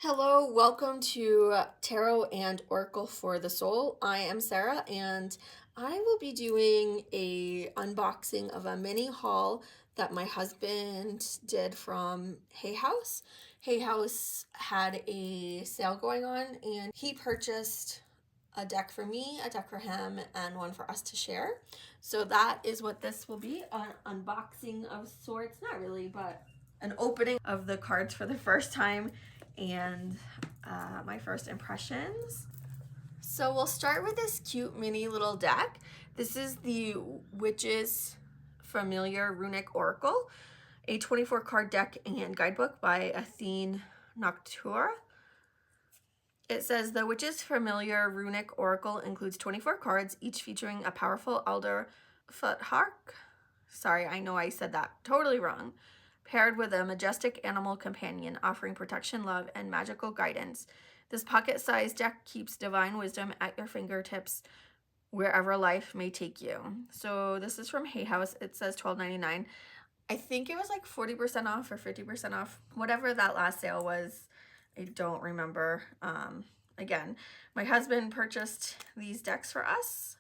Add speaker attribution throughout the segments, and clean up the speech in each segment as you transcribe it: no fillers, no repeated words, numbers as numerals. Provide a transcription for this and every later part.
Speaker 1: Hello, welcome to Tarot and Oracle for the Soul. I am Sarah and I will be doing a unboxing of a mini haul that my husband did from Hay House. Hay House had a sale going on and he purchased a deck for me, a deck for him, and one for us to share. So that is what this will be, an unboxing of sorts. Not really, but an opening of the cards for the first time and my first impressions. So we'll start with this cute mini little deck. This is the Witches Familiar Runic Oracle, a 24 card deck and guidebook by Athene Noctua. It says the Witches Familiar Runic Oracle includes 24 cards, each featuring a powerful Elder Futhark. Sorry, I know I said that totally wrong. Paired with a majestic animal companion offering protection, love, and magical guidance. This pocket-sized deck keeps divine wisdom at your fingertips wherever life may take you. So this is from Hay House. It says $12.99. I think it was like 40% off or 50% off. Whatever that last sale was, I don't remember. Again, my husband purchased these decks for us.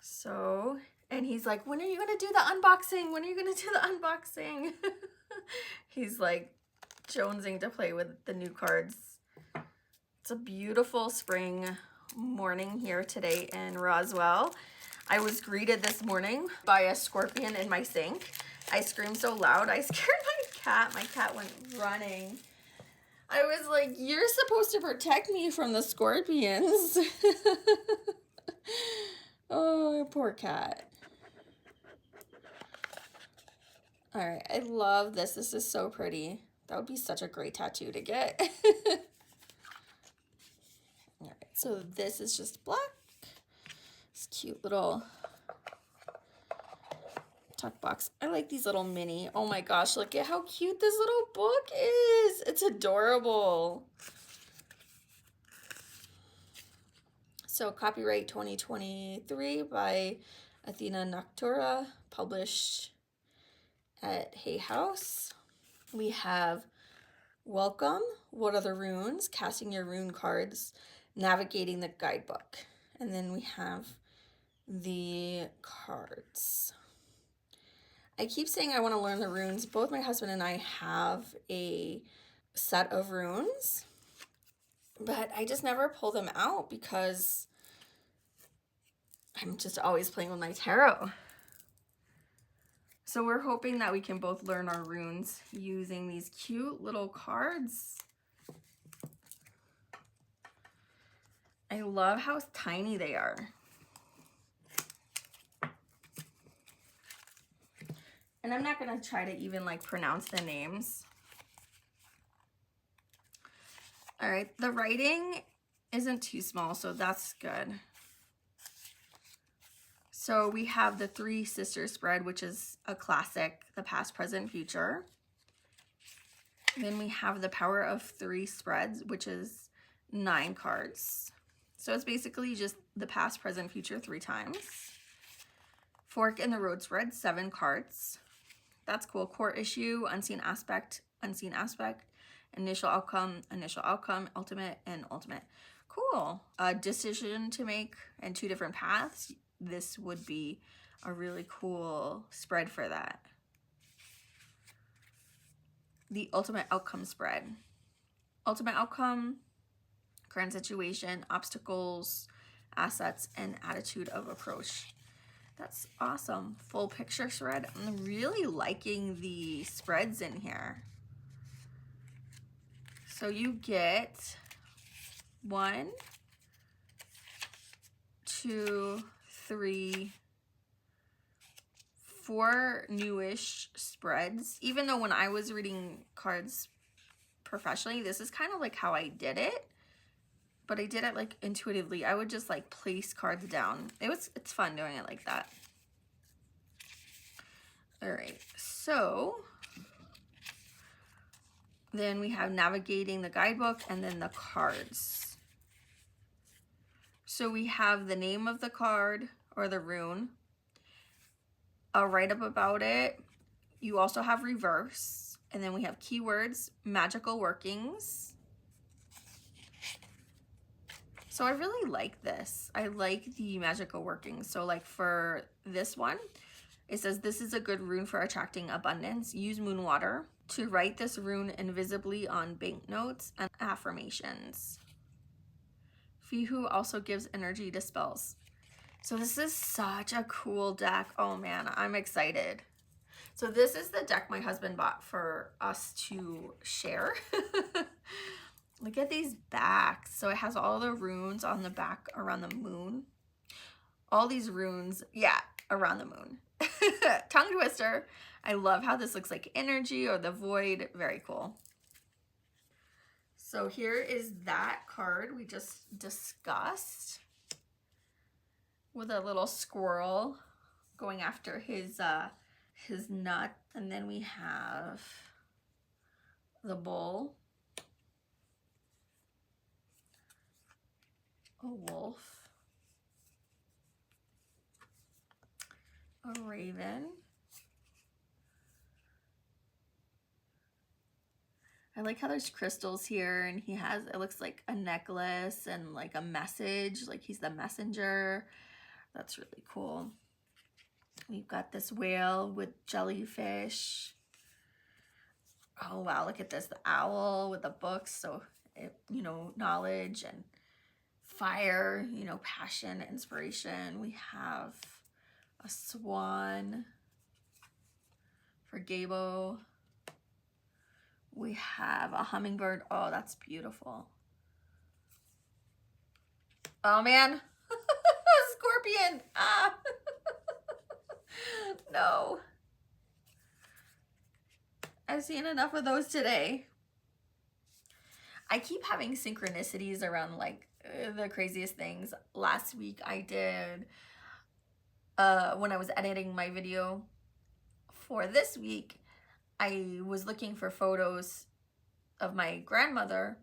Speaker 1: So, and he's like, when are you going to do the unboxing? When are you going to do the unboxing? He's like jonesing to play with the new cards. It's a beautiful spring morning here today in Roswell. I was greeted this morning by a scorpion in my sink. I screamed so loud, I scared my cat. My cat went running. I was like, you're supposed to protect me from the scorpions. Oh, poor cat. All right, I love this. This is so pretty. That would be such a great tattoo to get. All right, so this is just black. This cute little tuck box. I like these little mini. Oh my gosh, look at how cute this little book is. It's adorable. So copyright 2023 by Athena Noctura, published at Hay House. We have Welcome, What Are the Runes, Casting Your Rune Cards, Navigating the Guidebook. And then we have the cards. I keep saying I want to learn the runes. Both my husband and I have a set of runes, but I just never pull them out because I'm just always playing with my tarot. So we're hoping that we can both learn our runes using these cute little cards. I love how tiny they are. And I'm not going to try to even like pronounce the names. All right, the writing isn't too small, so that's good. So we have the Three Sisters spread, which is a classic, the past, present, future. Then we have the Power of Three spreads, which is 9 cards. So it's basically just the past, present, future 3 times. Fork in the Road spread, 7 cards. That's cool. Court issue, unseen aspect, initial outcome, ultimate, and ultimate. Cool. A decision to make and 2 different paths. This would be a really cool spread for that. The ultimate outcome spread. Ultimate outcome, current situation, obstacles, assets, and attitude of approach. That's awesome. Full picture spread. I'm really liking the spreads in here. So you get 1, 2, 3, 4 newish spreads. Even though when I was reading cards professionally, this is kind of like how I did it, but I did it like intuitively. I would just like place cards down. It's fun doing it like that. All right, so then we have navigating the guidebook and then the cards. So we have the name of the card or the rune, a write-up about it. You also have reverse, And then we have keywords, magical workings. So I really like this. I like the magical workings. So like for this one, it says, this is a good rune for attracting abundance. Use moon water to write this rune invisibly on banknotes and affirmations. Fihu also gives energy to spells. So this is such a cool deck. Oh man, I'm excited. So this is the deck my husband bought for us to share. Look at these backs. So it has all the runes on the back around the moon. All these runes, yeah, around the moon. Tongue twister. I love how this looks like energy or the void. Very cool. So here is that card we just discussed with a little squirrel going after his nut. And then we have the bull, a wolf, a raven. I like how there's crystals here, and he has, it looks like a necklace and like a message, like he's the messenger. That's really cool. We've got this whale with jellyfish. Oh wow, look at this, the owl with the books. So, you know, knowledge and fire, you know, passion, inspiration. We have a swan for Gabo. We have a hummingbird. Oh, that's beautiful. Oh man, scorpion. Ah. No. I've seen enough of those today. I keep having synchronicities around like the craziest things. Last week I did, when I was editing my video for this week, I was looking for photos of my grandmother,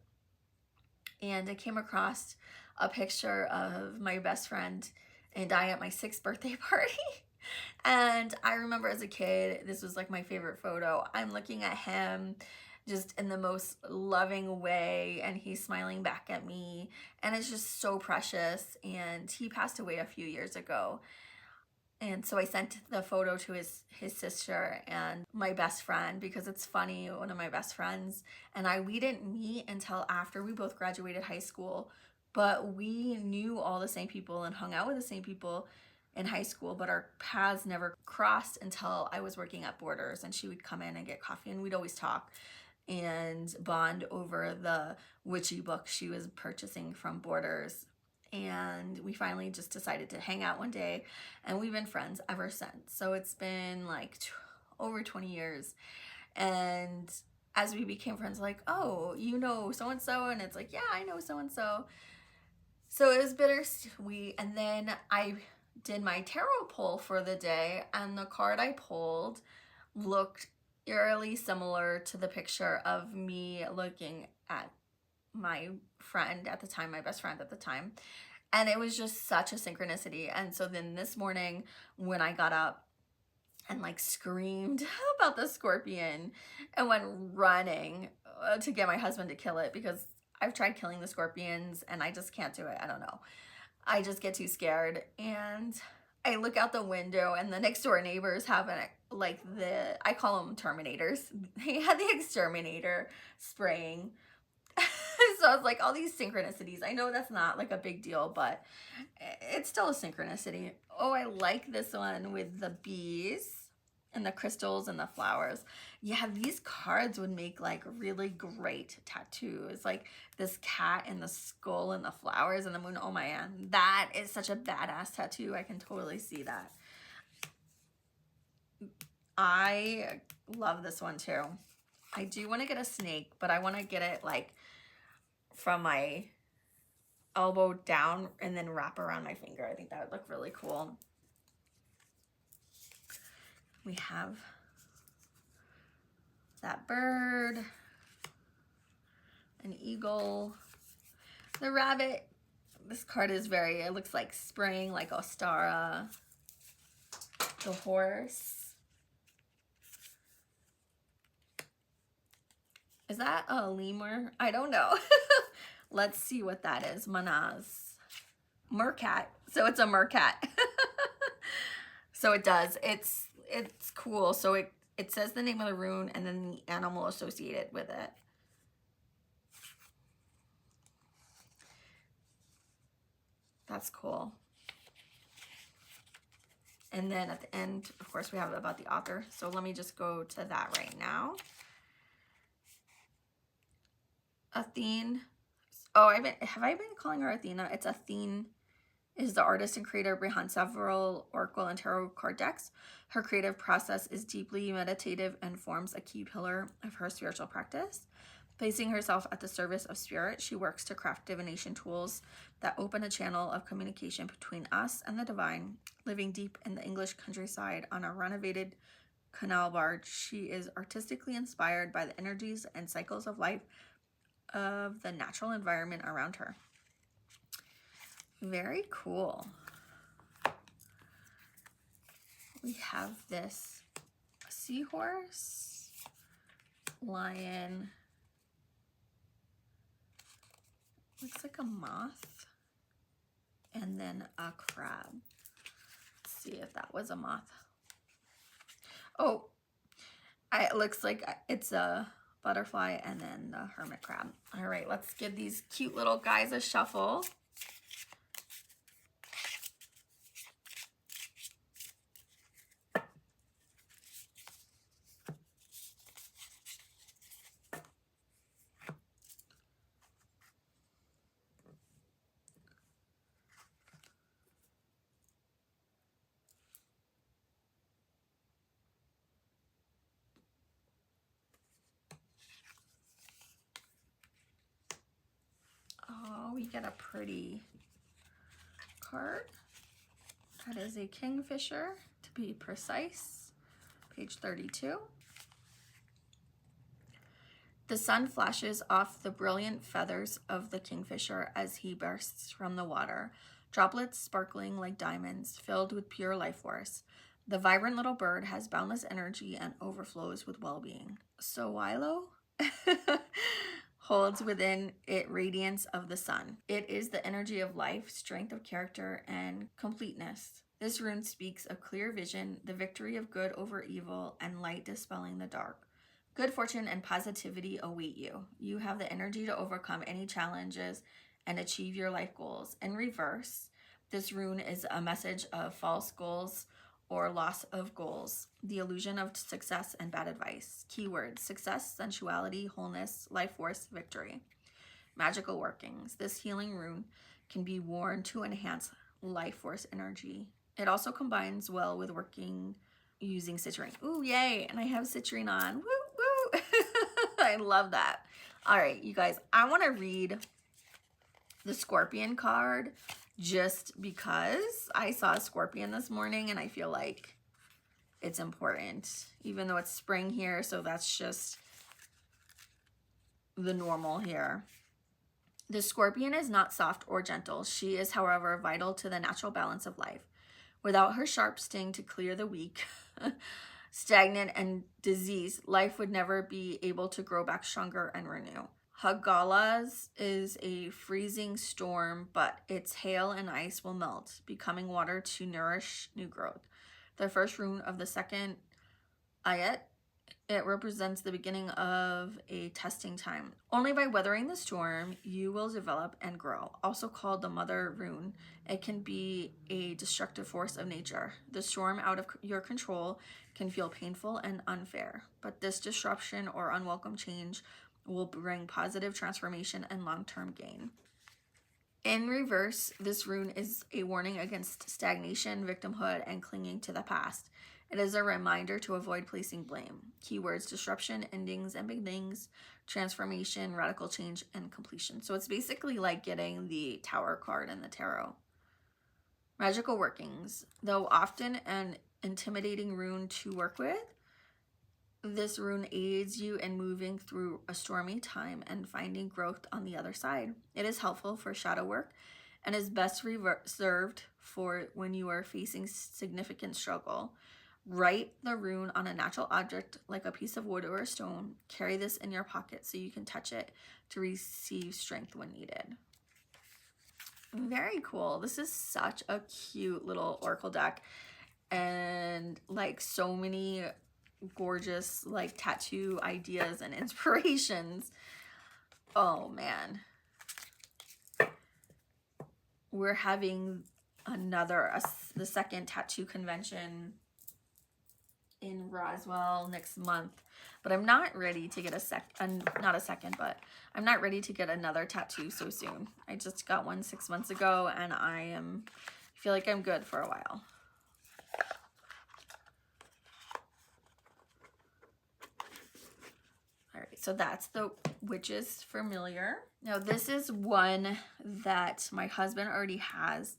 Speaker 1: and I came across a picture of my best friend and I at my 6th birthday party. And I remember as a kid, this was like my favorite photo. I'm looking at him just in the most loving way, and he's smiling back at me, and it's just so precious. And he passed away a few years ago. And so I sent the photo to his sister and my best friend, because it's funny, one of my best friends and we didn't meet until after we both graduated high school, but we knew all the same people and hung out with the same people in high school, but our paths never crossed until I was working at Borders, and she would come in and get coffee, and we'd always talk and bond over the witchy book she was purchasing from Borders. And we finally just decided to hang out one day, and we've been friends ever since. So it's been like over 20 years. And as we became friends, like, oh, you know so-and-so? And it's like, yeah, I know so-and-so. So it was bittersweet. And then I did my tarot pull for the day, and the card I pulled looked eerily similar to the picture of me looking at my friend at the time, my best friend at the time. And it was just such a synchronicity. And so then this morning when I got up and like screamed about the scorpion and went running to get my husband to kill it, because I've tried killing the scorpions and I just can't do it. I don't know. I just get too scared. And I look out the window, and the next door neighbors have like I call them Terminators. They had the exterminator spraying. So I was like, all these synchronicities. I know that's not like a big deal, but it's still a synchronicity. Oh, I like this one with the bees and the crystals and the flowers. Yeah, these cards would make like really great tattoos. Like this cat and the skull and the flowers and the moon. Oh my god, that is such a badass tattoo. I can totally see that. I love this one too. I do want to get a snake, but I want to get it like from my elbow down and then wrap around my finger. I think that would look really cool. We have that bird, an eagle, the rabbit. This card is it looks like spring, like Ostara. The horse. Is that a lemur? I don't know. Let's see what that is. Manaz. Mercat. So it's a mercat. So it does. It's cool. So it says the name of the rune and then the animal associated with it. That's cool. And then at the end, of course, we have about the author. So let me just go to that right now. Athene. Oh, have I been calling her Athena? It's Athene. Is the artist and creator behind several oracle and tarot card decks. Her creative process is deeply meditative and forms a key pillar of her spiritual practice. Placing herself at the service of spirit, she works to craft divination tools that open a channel of communication between us and the divine. Living deep in the English countryside on a renovated canal barge, she is artistically inspired by the energies and cycles of life of the natural environment around her. Very cool. We have this seahorse, lion, looks like a moth, and then a crab. Let's see if that was a moth. Oh, it looks like it's a butterfly and then the hermit crab. All right, let's give these cute little guys a shuffle. Oh, we get a pretty card. That is a kingfisher, to be precise. Page 32. The sun flashes off the brilliant feathers of the kingfisher as he bursts from the water, droplets sparkling like diamonds, filled with pure life force. The vibrant little bird has boundless energy and overflows with well-being. So Wilo holds within it radiance of the sun. It is the energy of life, strength of character, and completeness. This rune speaks of clear vision, the victory of good over evil, and light dispelling the dark. Good fortune and positivity await you. You have the energy to overcome any challenges and achieve your life goals. In reverse, this rune is a message of false goals or loss of goals, the illusion of success and bad advice. Keywords: success, sensuality, wholeness, life force, victory. Magical workings. This healing rune can be worn to enhance life force energy. It also combines well with working using citrine. Ooh, yay! And I have citrine on. Woo, woo! I love that. All right, you guys, I want to read the Scorpion card just because I saw a scorpion this morning and I feel like it's important, even though it's spring here, so that's just the normal here. The scorpion is not soft or gentle. She is, however, vital to the natural balance of life. Without her sharp sting to clear the weak, stagnant, and diseased, life would never be able to grow back stronger and renew. Hagalas is a freezing storm, but its hail and ice will melt, becoming water to nourish new growth. The first rune of the second ayat, it represents the beginning of a testing time. Only by weathering the storm, you will develop and grow. Also called the mother rune, it can be a destructive force of nature. The storm out of your control can feel painful and unfair, but this disruption or unwelcome change will bring positive transformation and long-term gain. In reverse, this rune is a warning against stagnation, victimhood, and clinging to the past. It is a reminder to avoid placing blame. Keywords: disruption, endings and beginnings, transformation, radical change, and completion. So it's basically like getting the Tower card in the tarot. Magical workings. Though often an intimidating rune to work with, this rune aids you in moving through a stormy time and finding growth on the other side. It is helpful for shadow work and is best reserved for when you are facing significant struggle. Write the rune on a natural object like a piece of wood or a stone. Carry this in your pocket so you can touch it to receive strength when needed. Very cool. This is such a cute little oracle deck, and like so many gorgeous like tattoo ideas and inspirations. Oh man. We're having the second tattoo convention in Roswell next month, but I'm not ready to get I'm not ready to get another tattoo so soon. I just got one 6 months ago, and I feel like I'm good for a while. All right, so that's the Witch's Familiar. Now this is one that my husband already has.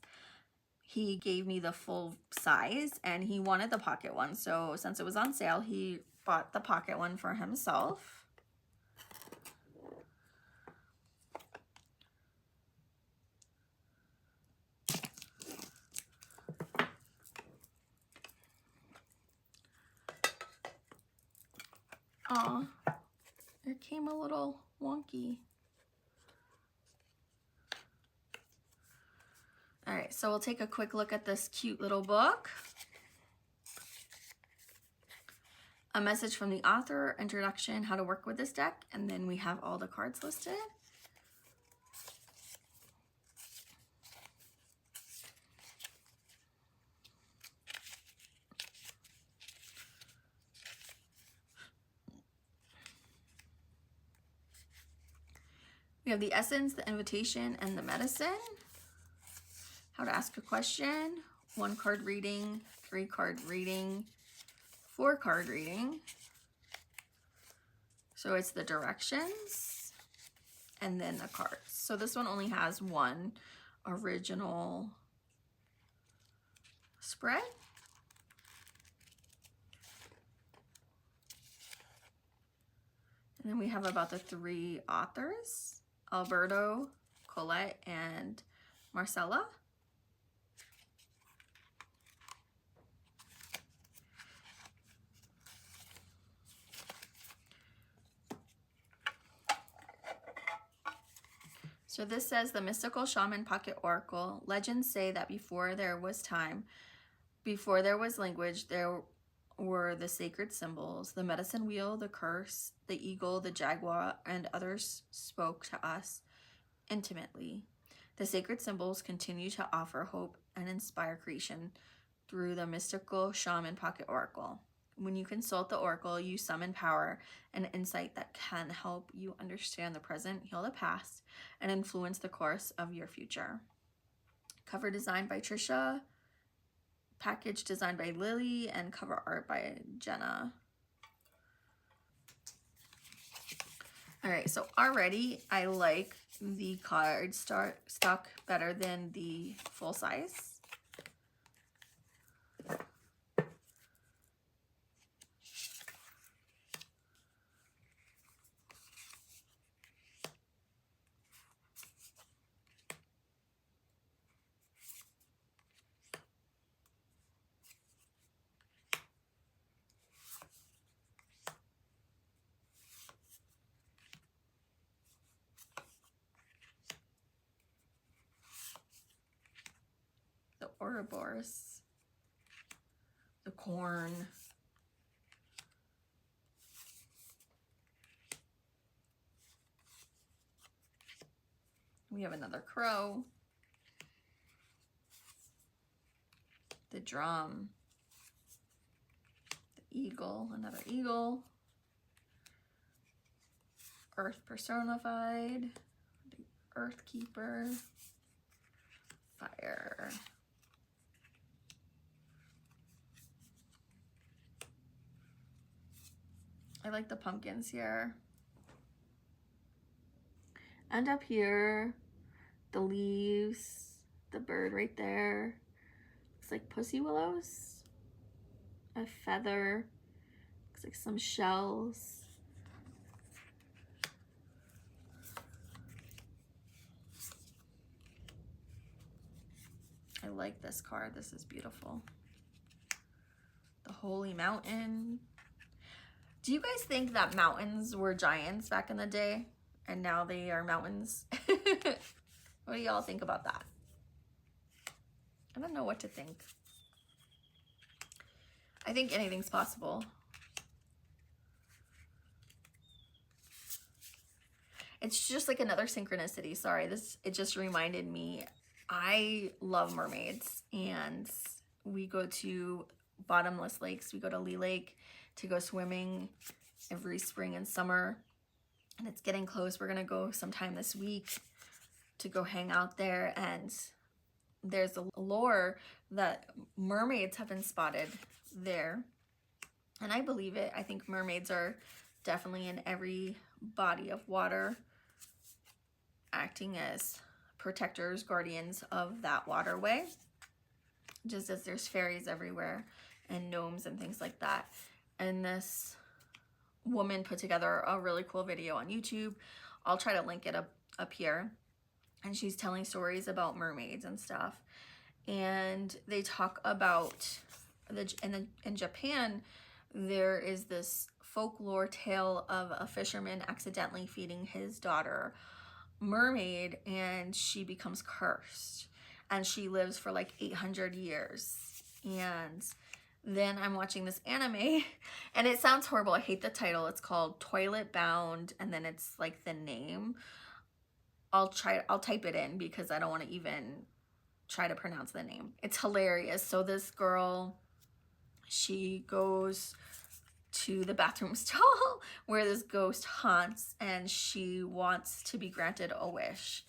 Speaker 1: He gave me the full size and he wanted the pocket one. So since it was on sale, he bought the pocket one for himself. Aw, it came a little wonky. All right, so we'll take a quick look at this cute little book. A message from the author, introduction, how to work with this deck, and then we have all the cards listed. We have the essence, the invitation, and the medicine. How to ask a question, 1 card reading, 3 card reading, 4 card reading. So it's the directions and then the cards. So this one only has 1 original spread. And then we have about the 3 authors, Alberto, Colette, and Marcella. So this says the Mystical Shaman Pocket Oracle. Legends say that before there was time, before there was language, there were the sacred symbols. The medicine wheel, the curse, the eagle, the jaguar, and others spoke to us intimately. The sacred symbols continue to offer hope and inspire creation through the Mystical Shaman Pocket Oracle. When you consult the oracle, you summon power and insight that can help you understand the present, heal the past, and influence the course of your future. Cover design by Trisha, package designed by Lily, and cover art by Jenna. All right, so already I like the card stock better than the full size. The Ouroboros, the corn, we have another crow, the drum, the eagle, another eagle, earth personified, the earth keeper, fire. I like the pumpkins here. And up here, the leaves, the bird right there. Looks like pussy willows. A feather. Looks like some shells. I like this card. This is beautiful. The Holy Mountain. Do you guys think that mountains were giants back in the day and now they are mountains? What do y'all think about that? I don't know what to think. I think anything's possible. It's just like another synchronicity. Sorry, it just reminded me. I love mermaids, and we go to bottomless lakes. We go to Lee Lake to go swimming every spring and summer, and it's getting close. We're gonna go sometime this week to go hang out there, and there's a lore that mermaids have been spotted there, and I believe it. I think mermaids are definitely in every body of water, acting as protectors, guardians of that waterway, just as there's fairies everywhere and gnomes and things like that. And this woman put together a really cool video on YouTube. I'll try to link it up here. And she's telling stories about mermaids and stuff. And they talk about in Japan, there is this folklore tale of a fisherman accidentally feeding his daughter mermaid, and she becomes cursed, and she lives for like 800 years. And then I'm watching this anime, and it sounds horrible. I hate the title. It's called Toilet Bound, and then it's like the name. I'll type it in because I don't want to even try to pronounce the name. It's hilarious. So this girl, she goes to the bathroom stall where this ghost haunts, and she wants to be granted a wish.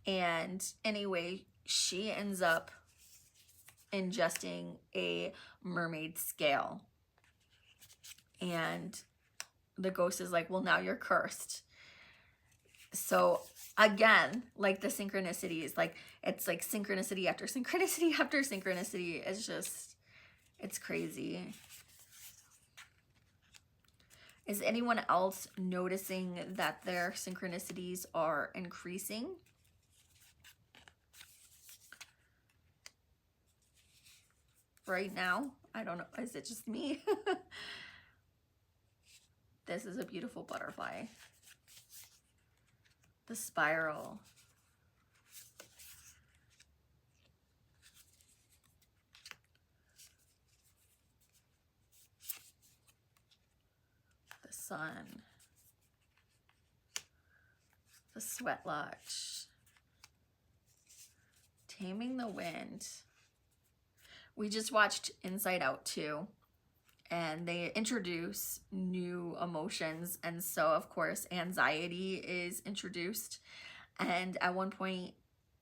Speaker 1: And anyway, she ends up ingesting a mermaid scale, and the ghost is like, well, now you're cursed. So again, like the synchronicities, like it's like synchronicity after synchronicity after synchronicity. It's just, it's crazy. Is anyone else noticing that their synchronicities are increasing? Right now? I don't know. Is it just me? This is a beautiful butterfly. The spiral. The sun. The sweat lodge. Taming the Wind. We just watched Inside Out 2, and they introduce new emotions, and so of course anxiety is introduced. And at one point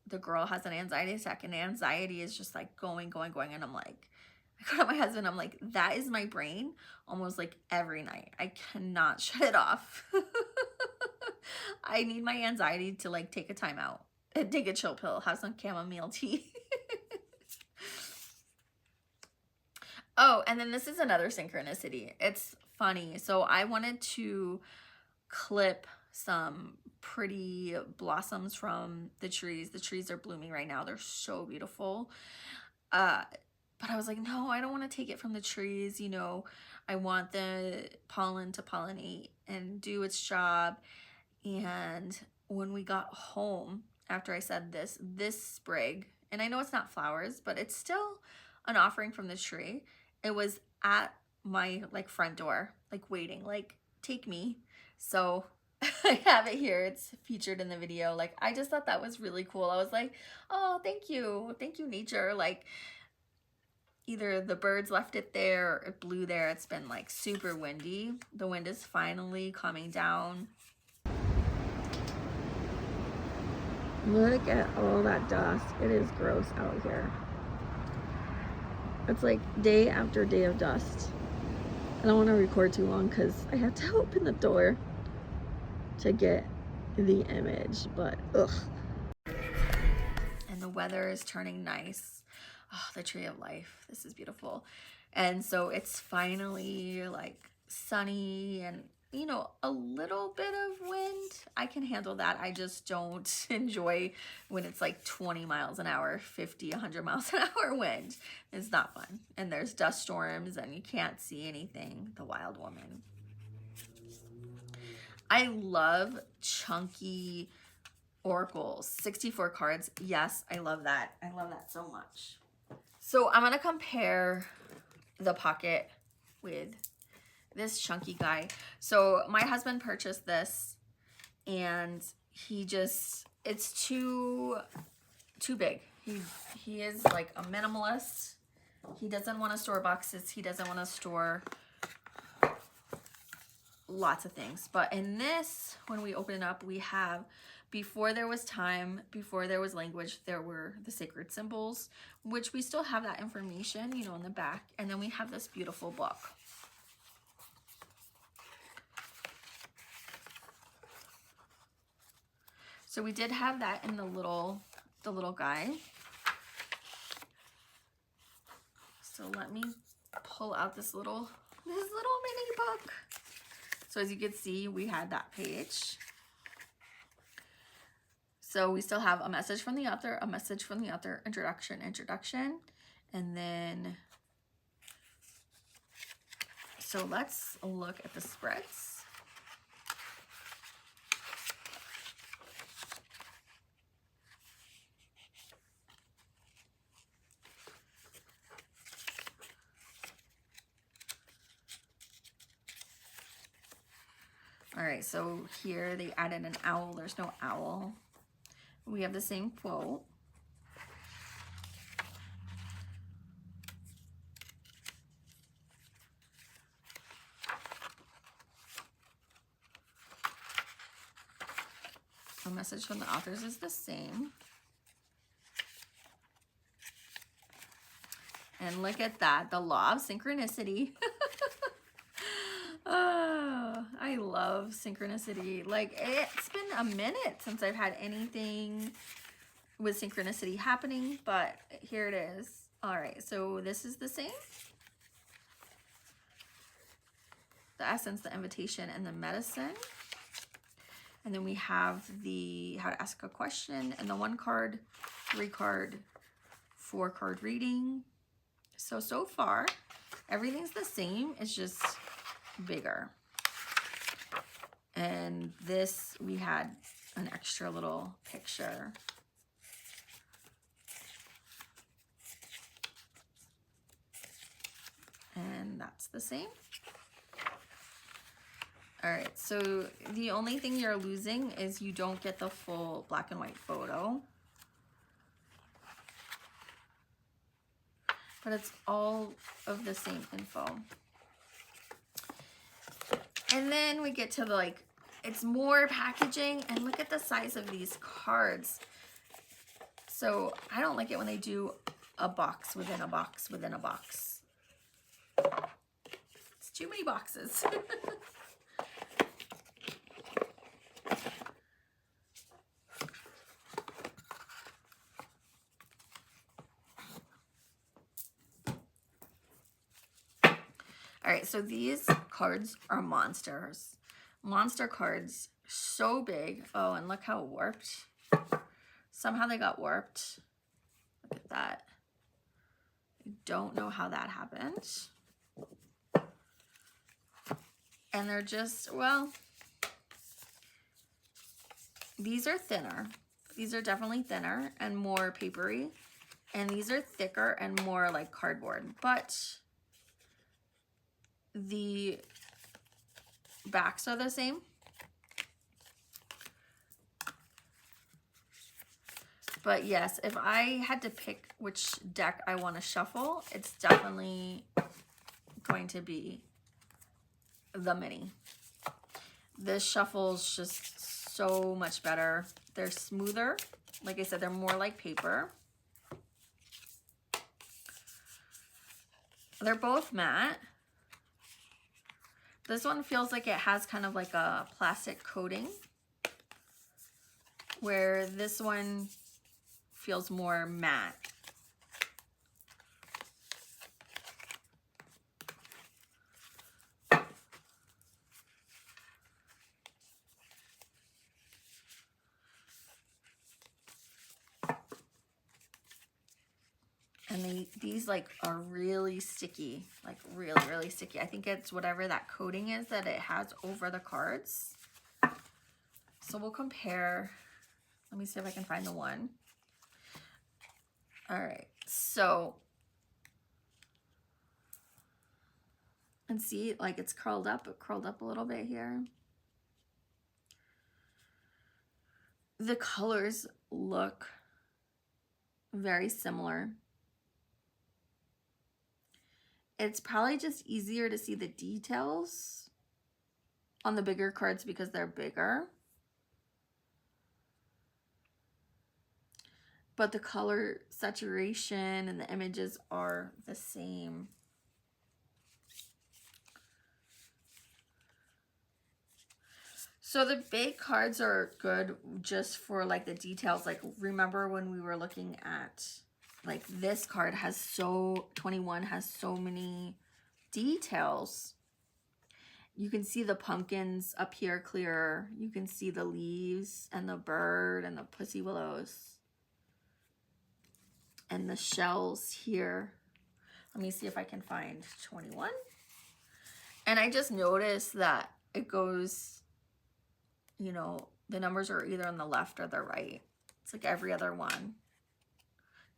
Speaker 1: the girl has an anxiety attack, and anxiety is just like going, and I'm like, I go to my husband, I'm like, that is my brain almost like every night. I cannot shut it off. I need my anxiety to like take a time out, take a chill pill, have some chamomile tea. Oh, and then this is another synchronicity. It's funny. So I wanted to clip some pretty blossoms from the trees. The trees are blooming right now. They're so beautiful. But I was like, no, I don't want to take it from the trees. You know, I want the pollen to pollinate and do its job. And when we got home, after I said this sprig, and I know it's not flowers, but it's still an offering from the tree. It was at my like front door, like waiting, like take me. So I have it here. It's featured in the video. Like, I just thought that was really cool. I was like, oh, thank you nature. Like, either the birds left it there or it blew there. It's been like super windy. The wind is finally calming down. Look at all that dust. It is gross out here. It's like day after day of dust. I don't want to record too long because I have to open the door to get the image, but ugh. And the weather is turning nice. Oh, the tree of life. This is beautiful. And so it's finally like sunny, and you know, a little bit of wind, I can handle that. I just don't enjoy when it's like 20 miles an hour, 50, 100 miles an hour wind. It's not fun. And there's dust storms and you can't see anything. The Wild Woman. I love chunky oracles, 64 cards. Yes, I love that. I love that so much. So I'm going to compare the pocket with this chunky guy. So my husband purchased this and he just, it's too big. He is like a minimalist. He doesn't want to store boxes. He doesn't want to store lots of things. But in this, when we open it up, we have, before there was time, before there was language, there were the sacred symbols, which we still have that information, you know, in the back. And then we have this beautiful book. So we did have that in the little guy. So let me pull out this little mini book. So as you can see, we had that page. So we still have a message from the author, a message from the author, introduction, and then, so let's look at the spreads. All right, so here they added an owl. There's no owl. We have the same quote. A message from the authors is the same. And look at that, the law of synchronicity. Oh, I love synchronicity. Like, it's been a minute since I've had anything with synchronicity happening, but here it is. All right, so this is the same. The essence, the invitation, and the medicine. And then we have the how to ask a question and the 1 card, 3 card, 4 card reading. So far, everything's the same. It's just bigger. And this, we had an extra little picture. And that's the same. All right, so the only thing you're losing is you don't get the full black and white photo. But it's all of the same info. And then we get to the, like, it's more packaging, and look at the size of these cards. So I don't like it when they do a box within a box within a box. It's too many boxes. All right, so these cards are monsters. Monster cards, so big. Oh, and look how warped. Somehow they got warped. Look at that. I don't know how that happened. And they're just, well, these are thinner. These are definitely thinner and more papery. And these are thicker and more like cardboard. But the backs are the same. But yes, if I had to pick which deck I want to shuffle, it's definitely going to be the mini. This shuffles just so much better. They're smoother. Like I said, they're more like paper. They're both matte. This one feels like it has kind of like a plastic coating, where this one feels more matte. these like are really sticky, like really, really sticky. I think it's whatever that coating is that it has over the cards. So we'll compare. Let me see if I can find the one. All right, so, and see, like it's curled up a little bit here. The colors look very similar. It's probably just easier to see the details on the bigger cards because they're bigger. But the color saturation and the images are the same. So the big cards are good just for like the details. Like remember when we were looking at like this card has 21 has so many details. You can see the pumpkins up here clearer. You can see the leaves and the bird and the pussy willows. And the shells here. Let me see if I can find 21. And I just noticed that it goes, you know, the numbers are either on the left or the right. It's like every other one.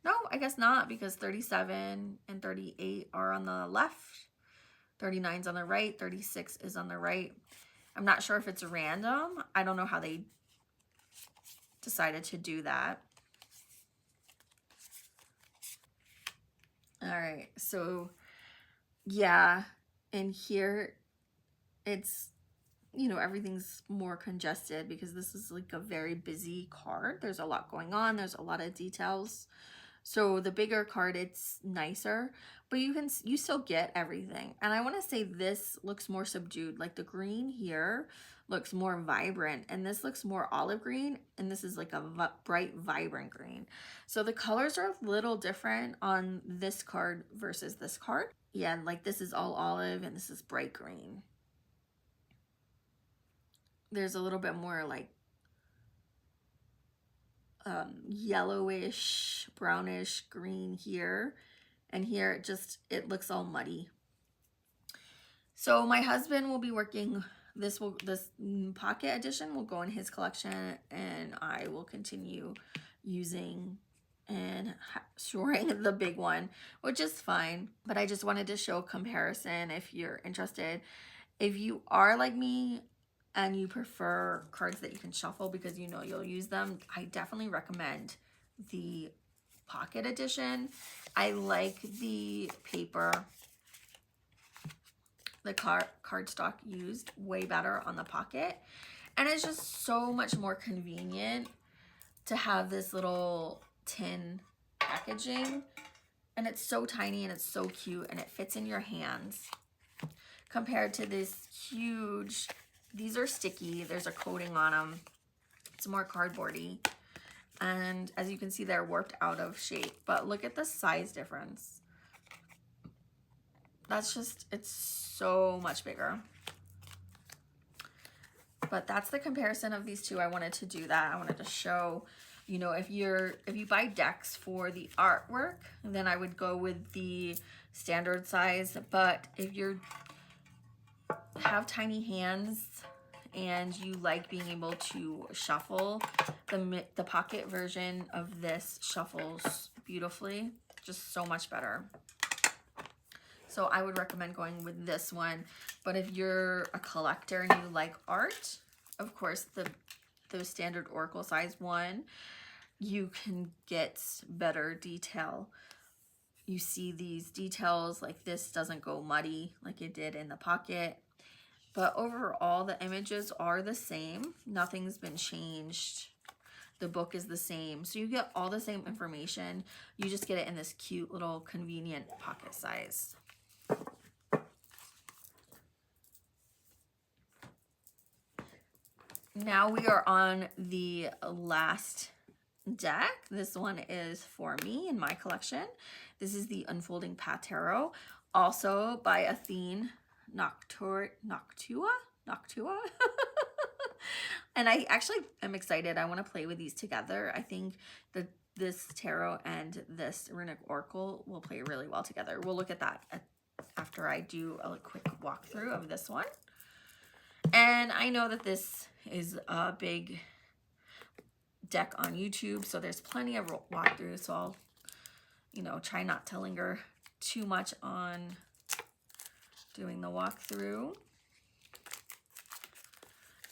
Speaker 1: No, I guess not, because 37 and 38 are on the left. 39 is on the right. 36 is on the right. I'm not sure if it's random. I don't know how they decided to do that. All right, so yeah, and here it's, you know, everything's more congested because this is like a very busy card. There's a lot going on. There's a lot of details. So the bigger card, it's nicer, but you still get everything. And I want to say this looks more subdued. Like the green here looks more vibrant, and this looks more olive green, and this is like a bright, vibrant green. So the colors are a little different on this card versus this card. Yeah, like this is all olive and this is bright green. There's a little bit more like yellowish, brownish green here, and here it looks all muddy. So my husband will be working this pocket edition will go in his collection, and I will continue using and storing the big one, which is fine. But I just wanted to show a comparison if you're interested. If you are like me and you prefer cards that you can shuffle because you know you'll use them, I definitely recommend the pocket edition. I like the paper, the cardstock used way better on the pocket, and it's just so much more convenient to have this little tin packaging, and it's so tiny and it's so cute and it fits in your hands compared to this huge. These are sticky. There's a coating on them. It's more cardboardy. And as you can see, they're warped out of shape. But look at the size difference. That's just, it's so much bigger. But that's the comparison of these two. I wanted to do that. I wanted to show, you know, if you buy decks for the artwork, then I would go with the standard size. But if you're have tiny hands and you like being able to shuffle, the pocket version of this shuffles beautifully, just so much better. So I would recommend going with this one. But if you're a collector and you like art, of course the standard Oracle size one, you can get better detail. You see these details, like this doesn't go muddy like it did in the pocket. But overall, the images are the same. Nothing's been changed. The book is the same. So you get all the same information. You just get it in this cute little convenient pocket size. Now we are on the last deck. This one is for me in my collection. This is the Unfolding Path Tarot, also by Athene Noctua. And I actually am excited. I want to play with these together. I think the this tarot and this runic oracle will play really well together. We'll look at that after I do a quick walkthrough of this one. And I know that this is a big deck on YouTube, so there's plenty of walkthroughs, so I'll, you know, try not to linger too much on doing the walkthrough.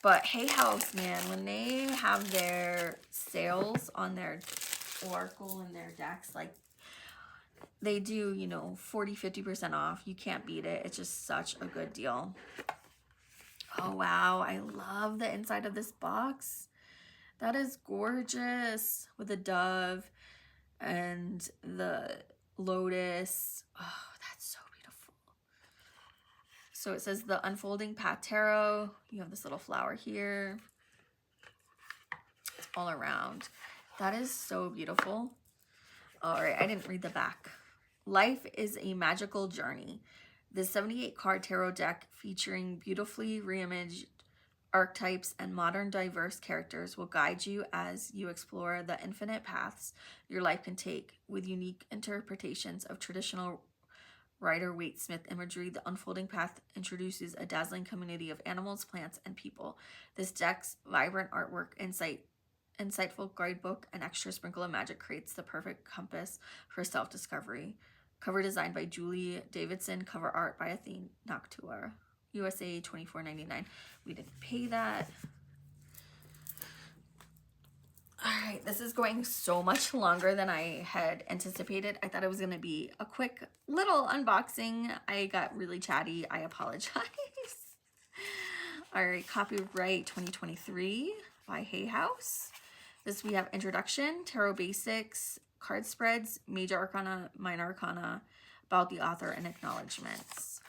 Speaker 1: But Hay House, man, when they have their sales on their oracle and their decks, like they do, you know, 40-50% off. You can't beat it. It's just such a good deal. Oh wow, I love the inside of this box. That is gorgeous, with the dove and the lotus. Oh, that's so beautiful. So it says the Unfolding Path Tarot. You have this little flower here. It's all around. That is so beautiful. All right, I didn't read the back. Life is a magical journey. The 78 card tarot deck featuring beautifully reimaged archetypes and modern diverse characters will guide you as you explore the infinite paths your life can take. With unique interpretations of traditional Rider-Waite-Smith imagery, the Unfolding Path introduces a dazzling community of animals, plants, and people. This deck's vibrant artwork, insightful guidebook, and extra sprinkle of magic creates the perfect compass for self-discovery. Cover design by Julie Davidson. Cover art by Athene Noctua. USA $24.99. We didn't pay that. All right, this is going so much longer than I had anticipated. I thought it was going to be a quick little unboxing. I got really chatty. I apologize. All right, copyright 2023 by Hay House. This we have introduction, tarot basics, card spreads, major arcana, minor arcana, about the author, and acknowledgements.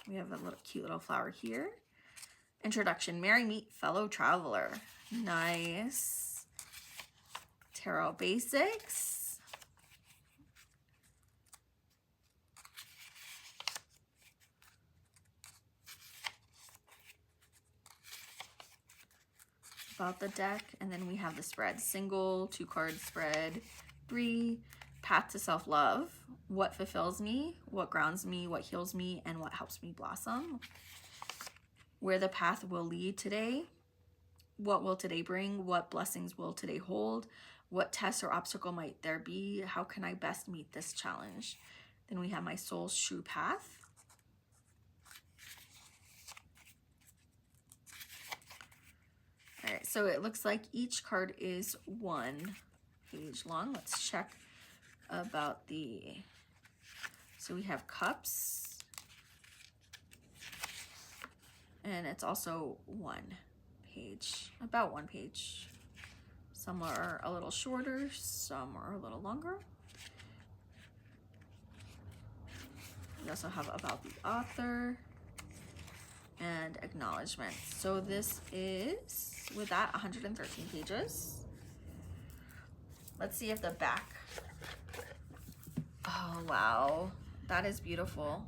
Speaker 1: We have a little cute little flower here. Introduction, Merry Meet Fellow Traveler. Nice. Tarot basics. About the deck, and then we have the spread, single, 2-card spread, 3, path to self-love, what fulfills me, what grounds me, what heals me, and what helps me blossom. Where the path will lead today, what will today bring, what blessings will today hold, what test or obstacle might there be, how can I best meet this challenge. Then we have my soul's true path. All right, so it looks like each card is 1 page long. Let's check about the, so we have cups, and it's also 1 page, about 1 page. Some are a little shorter, some are a little longer. We also have about the author and acknowledgements. So this is, with that, 113 pages. Let's see if the back, oh wow, that is beautiful.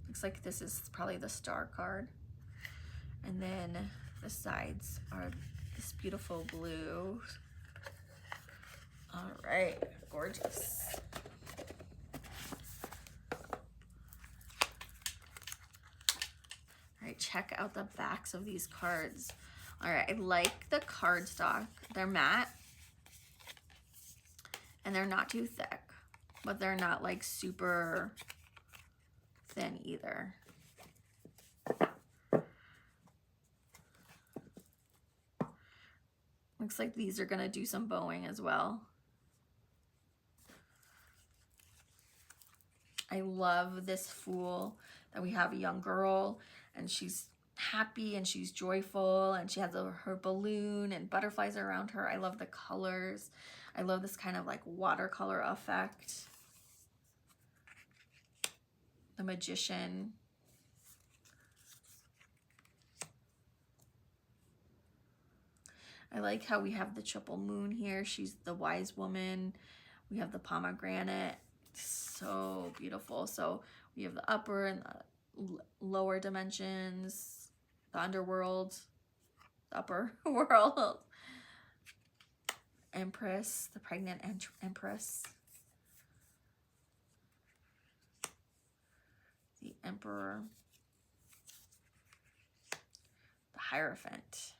Speaker 1: Looks like this is probably the star card. And then the sides are this beautiful blue. All right, gorgeous. All right, check out the backs of these cards. All right, I like the cardstock. They're matte and they're not too thick, but they're not like super thin either. Looks like these are gonna do some bowing as well. I love this Fool that we have, a young girl, and she's happy and she's joyful, and she has her balloon and butterflies around her. I love the colors. I love this kind of like watercolor effect. The Magician. I like how we have the triple moon here. She's the wise woman. We have the pomegranate. So beautiful. So we have the upper and the lower dimensions, the underworld, the upper world. Empress, the pregnant Empress. The Emperor. The Hierophant.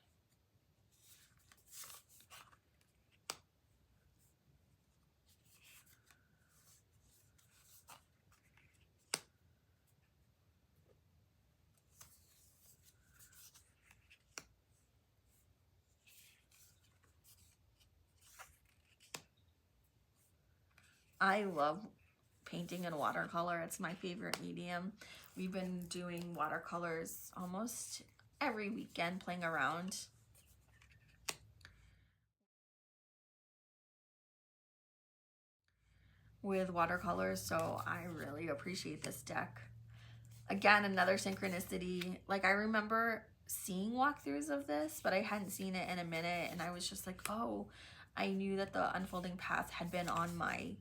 Speaker 1: I love painting in watercolor. It's my favorite medium. We've been doing watercolors almost every weekend, playing around with watercolors, so I really appreciate this deck. Again, another synchronicity. Like, I remember seeing walkthroughs of this, but I hadn't seen it in a minute, and I was just like, oh, I knew that the Unfolding Path had been on my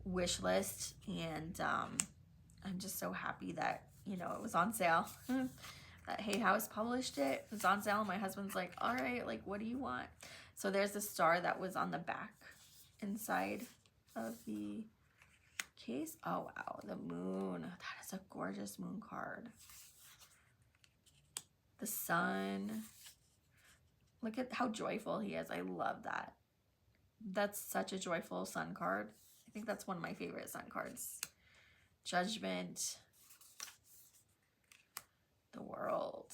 Speaker 1: wish list, and I'm just so happy that, you know, it was on sale. That Hay House published it. It was on sale, and my husband's like, all right, like, what do you want? So there's the star that was on the back inside of the case. Oh wow, the moon. That is a gorgeous moon card. The sun. Look at how joyful he is. I love that. That's such a joyful sun card. I think that's one of my favorite sun cards. Judgment. The World.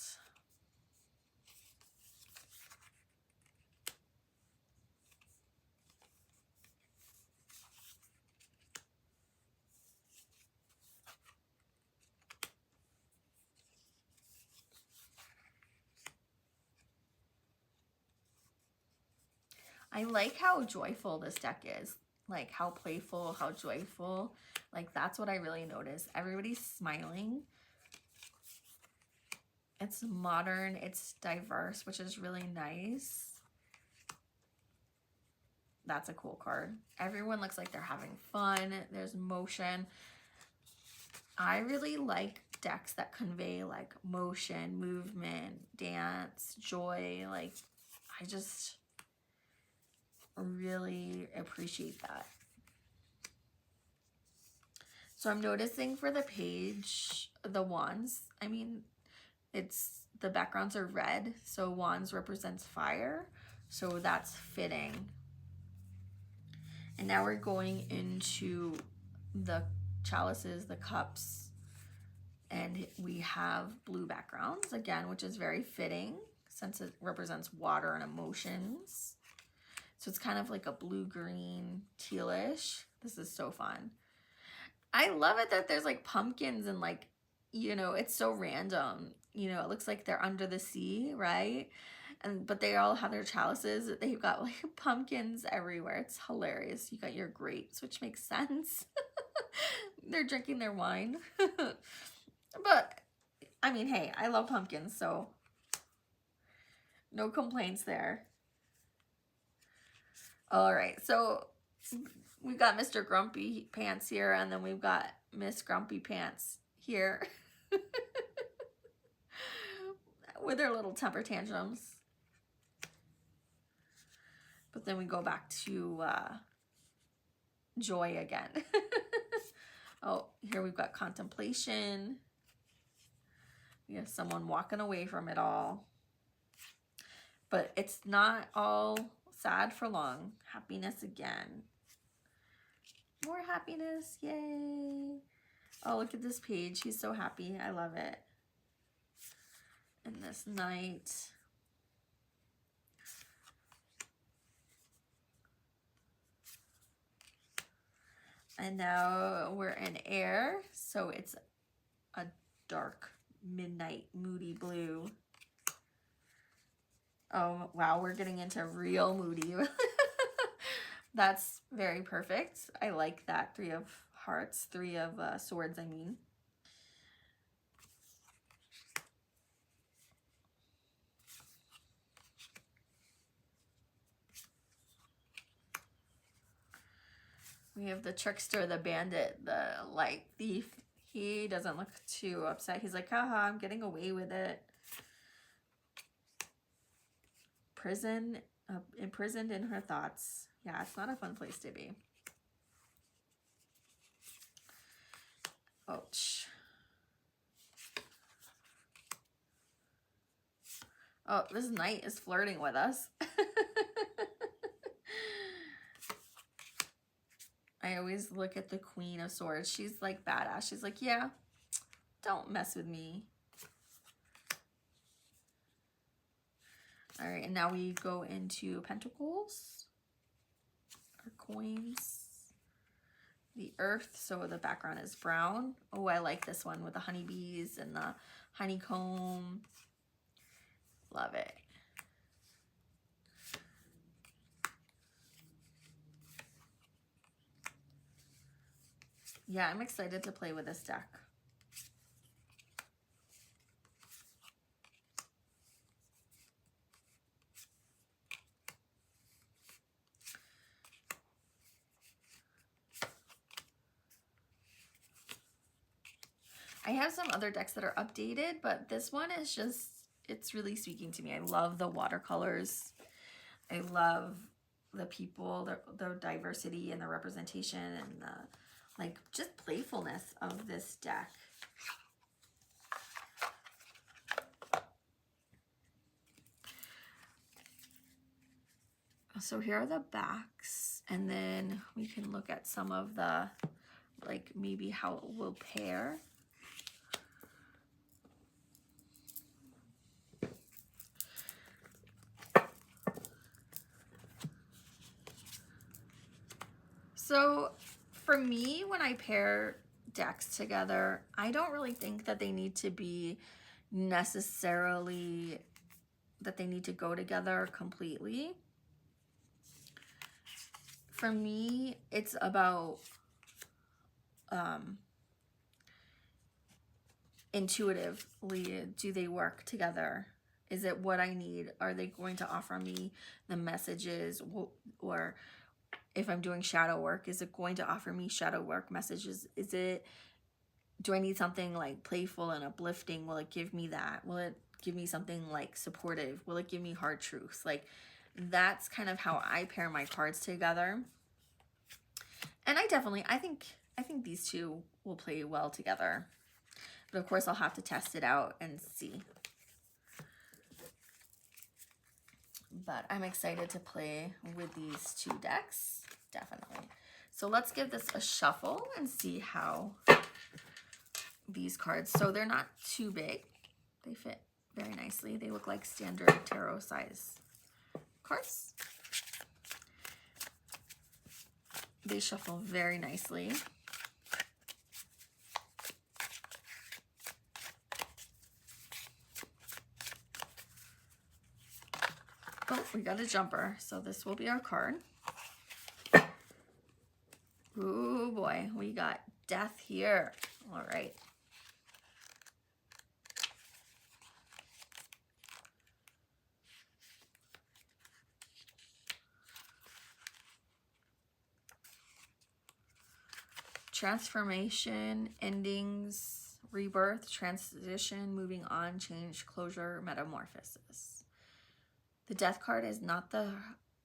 Speaker 1: I like how joyful this deck is. Like, how playful, how joyful. Like, that's what I really notice. Everybody's smiling. It's modern, it's diverse, which is really nice. That's a cool card. Everyone looks like they're having fun. There's motion. I really like decks that convey like motion, movement, dance, joy. Like, I just really appreciate that. So I'm noticing for the page, the wands, I mean, it's, the backgrounds are red, so wands represents fire, so that's fitting. And now we're going into the chalices, the cups, and we have blue backgrounds again, which is very fitting since it represents water and emotions. So it's kind of like a blue-green, tealish. This is so fun. I love it that there's like pumpkins and like, you know, it's so random. You know, it looks like they're under the sea, right? But they all have their chalices. They've got like pumpkins everywhere. It's hilarious. You got your grapes, which makes sense. They're drinking their wine. But, I mean, hey, I love pumpkins, so no complaints there. All right, so we've got Mr. Grumpy Pants here, and then we've got Miss Grumpy Pants here with their little temper tantrums. But then we go back to joy again. Oh, here we've got contemplation. We have someone walking away from it all. But it's not all sad for long. Happiness again. More happiness, yay. Oh, look at this page. He's so happy. I love it. And this knight. And now we're in air, so it's a dark, midnight, moody blue. Oh, wow, we're getting into real moody. That's very perfect. I like that. 3 of hearts, 3 of swords, I mean. We have the trickster, the bandit, the light thief. He doesn't look too upset. He's like, haha, I'm getting away with it. Prison imprisoned in her thoughts. Yeah, it's not a fun place to be. Ouch. Oh, this knight is flirting with us. I always look at the Queen of Swords. She's like badass. She's like, yeah, don't mess with me. All right, and now we go into Pentacles, our coins, the Earth. So the background is brown. Oh, I like this one with the honeybees and the honeycomb. Love it. Yeah, I'm excited to play with this deck. I have some other decks that are updated, but this one is just, it's really speaking to me. I love the watercolors. I love the people, the diversity and the representation and the, like, just playfulness of this deck. So here are the backs, and then we can look at some of the, like, maybe how it will pair. So for me, when I pair decks together, I don't really think that they need to be necessarily, that they need to go together completely. For me, it's about intuitively, do they work together? Is it what I need? Are they going to offer me the messages? Or if I'm doing shadow work, is it going to offer me shadow work messages? Is it, do I need something like playful and uplifting? Will it give me that? Will it give me something like supportive? Will it give me hard truths? Like, that's kind of how I pair my cards together. And I think these two will play well together. But of course, I'll have to test it out and see. But I'm excited to play with these two decks, definitely. So let's give this a shuffle and see how these cards, so they're not too big. They fit very nicely. They look like standard tarot size cards. They shuffle very nicely. Oh, we got a jumper. So this will be our card. Ooh boy, we got death here. All right. Transformation, endings, rebirth, transition, moving on, change, closure, metamorphosis. The death card is not the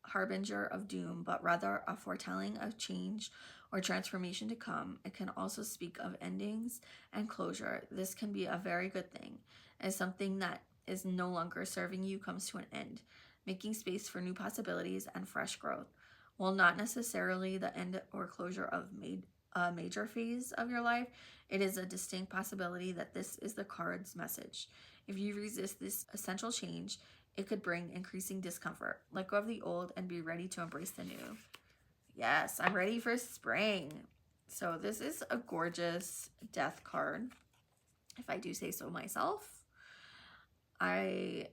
Speaker 1: harbinger of doom, but rather a foretelling of change or transformation to come. It can also speak of endings and closure. This can be a very good thing, as something that is no longer serving you comes to an end, making space for new possibilities and fresh growth. While not necessarily the end or closure of a major phase of your life, it is a distinct possibility that this is the card's message. If you resist this essential change, it could bring increasing discomfort. Let go of the old and be ready to embrace the new. Yes, I'm ready for spring. So this is a gorgeous death card, if I do say so myself. I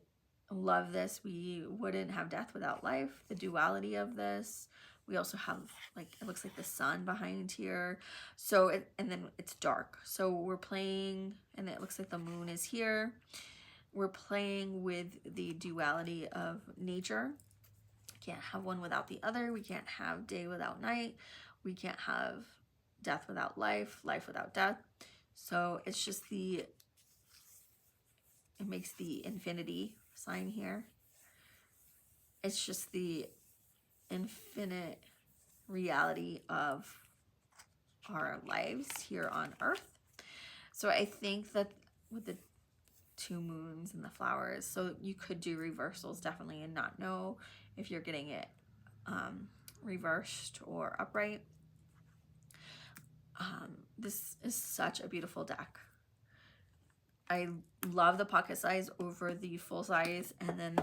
Speaker 1: love this. We wouldn't have death without life. The duality of this. We also have, like, it looks like the sun behind here. So, and then it's dark. So we're playing, and it looks like the moon is here. We're playing with the duality of nature. Can't have one without the other. We can't have day without night. We can't have death without life, life without death. So it's just it makes the infinity sign here. it's just the infinite reality of our lives here on Earth. So I think that with the two moons and the flowers, so you could do reversals definitely and not know if you're getting it reversed or upright. This is such a beautiful deck. I love the pocket size over the full size, and then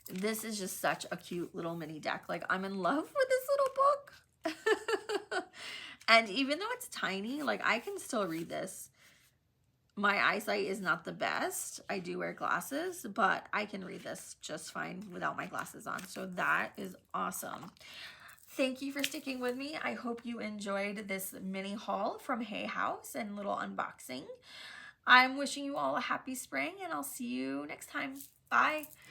Speaker 1: this is just such a cute little mini deck. Like, I'm in love with this little book. And even though it's tiny, like, I can still read this. My eyesight is not the best. I do wear glasses, but I can read this just fine without my glasses on. So that is awesome. Thank you for sticking with me. I hope you enjoyed this mini haul from Hay House and little unboxing. I'm wishing you all a happy spring, and I'll see you next time. Bye.